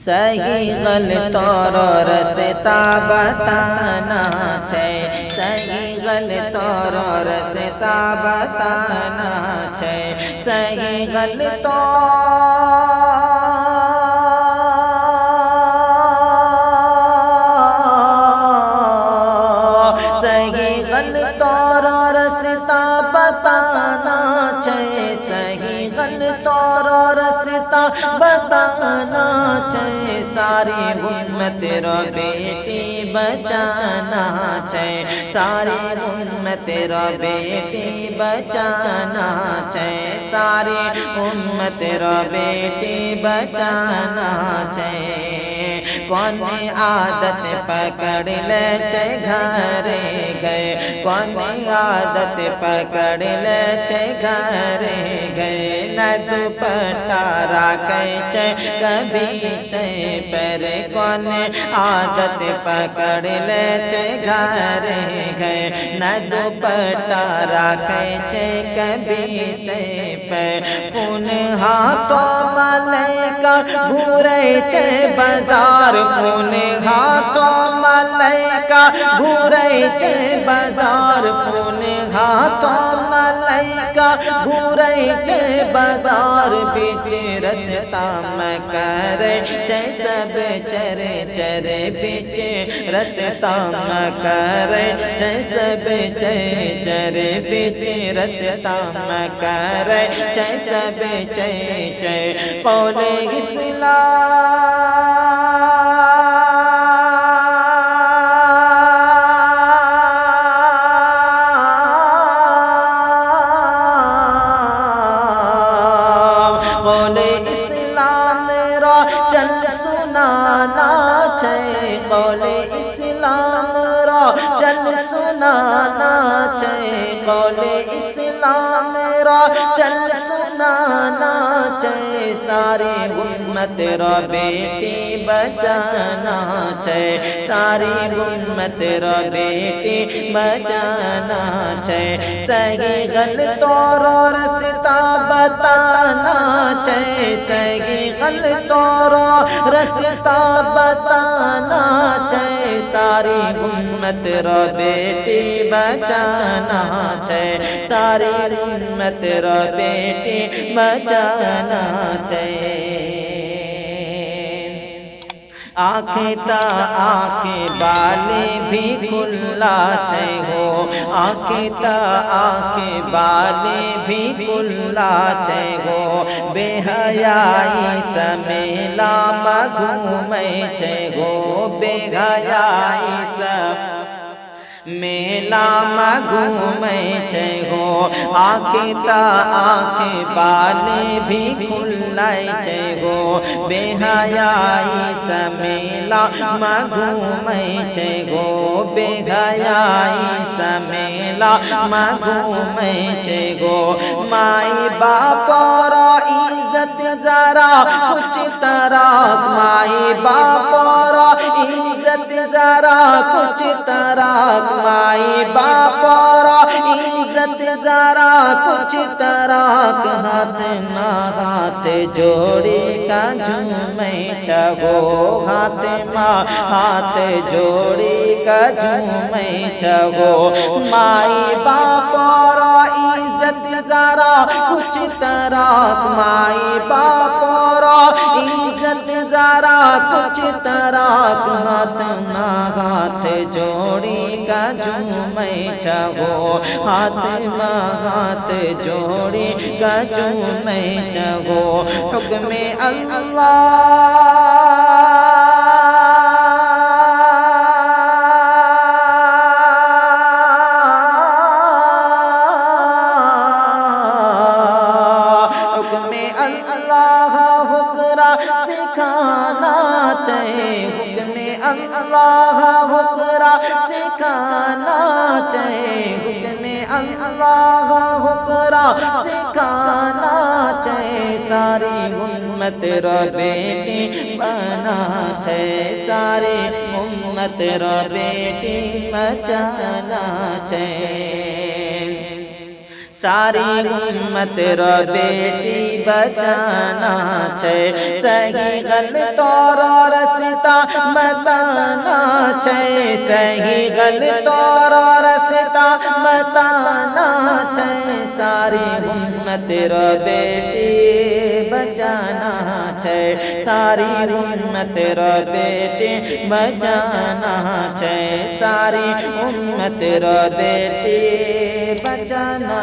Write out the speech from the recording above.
सही गलत और रस्ता बताना छै, सही गलत और रस्ता बताना छै, सही गलत सही गलत और रस्ता बताना छै, सही गलत और रस्ता बताना छै, सारी उम्मत रो बेटी बचाना छै, सारी उम्मत रो बेटी बचाना छै, सारी उम्मत रो बेटी बचाना छै। कौन आदत पकड़ ले छै घरे गए, कौन आदत पकड़ ले छै घरे गए, न दुपट्टा राखै छै कभी से पर, कौन आदत पकड़ ले छै घरे गए, न दुपट्टा राखै छै कभी से पर, फोन हाथों मलैका घूरै छै बाजार, फोन हाथों मलैका घूरै छै बाजार, फोन हाथों मलैका घूरै छै बाजार, बीच रस्ता में करे छै सब चरे चरे, बीच रस्ता में करे छै सब चरे चरे, बीच रस्ता में करे छै सब चरे चरे। कौले इस्लाम सुनाना छै, कौले इस्लाम रा चल सुनाना छै, कौले इस्लाम रा चल सुनाना छै, सारी उम्मत रा बेटी बचाना छै, सारी उम्मत रा बेटी बचाना छै, सही गलत और रस्ता बताना छै, सही गलत और रस्ता बताना छै, सारी उम्मत रो बेटी बचाना छै, सारी उम्मत रो बेटी बचाना छै। आँखें ता आँखें बाले भी खुला छै हो, आँखें ता आँखें बाले भी खुला छै हो, बेहयाई समेला में घूमै छै हो, बेहयाई सब मेला में घूमै छै हो, आँखें ता आँखें बाले भी खुलै छै हो, बेहयाई समेला में घूमै छै हो, बेहयाई समेला में घूमै छै हो, माई बाप रो इज्जत जरा कुछ तरह, माई बाप रो इज्जत जरा कुछ तरह, माई बाप रो इज्जत जरा कुछ तरह, हाथ ना हाथ जोड़ी का झूमै छगो, हाथ माँ हाथ जोड़ी का झूमै छगो, माई बाप रो इज्जत जरा कुछ तरह, माई बाप रो इज्जत जरा कुछ तरह, हाथ ना हाथ जोड़ी का झूमै छगो, हाथ माँ हाथ जोड़ी का झूमै छगो, हुक्मे अल्लाह सिखाना चाहिए, हुक्मे अल्लाह हुक्रा सिखाना चाहिए, हुक्मे अल्लाह हुक्रा सिखाना चाहिए, सारी उम्मत रो बेटी बना छै, सारी उम्मत रो बेटी बचाना छै, सारी उम्मत रो बेटी बचाना छे सही गलत और रास्ता बताना छे सही गलत और रास्ता बताना छे सारी उम्मत रो बेटी बचाना छे सारी उम्मत रो बेटी बचाना छे सारी उम्मत रो बेटी बचाना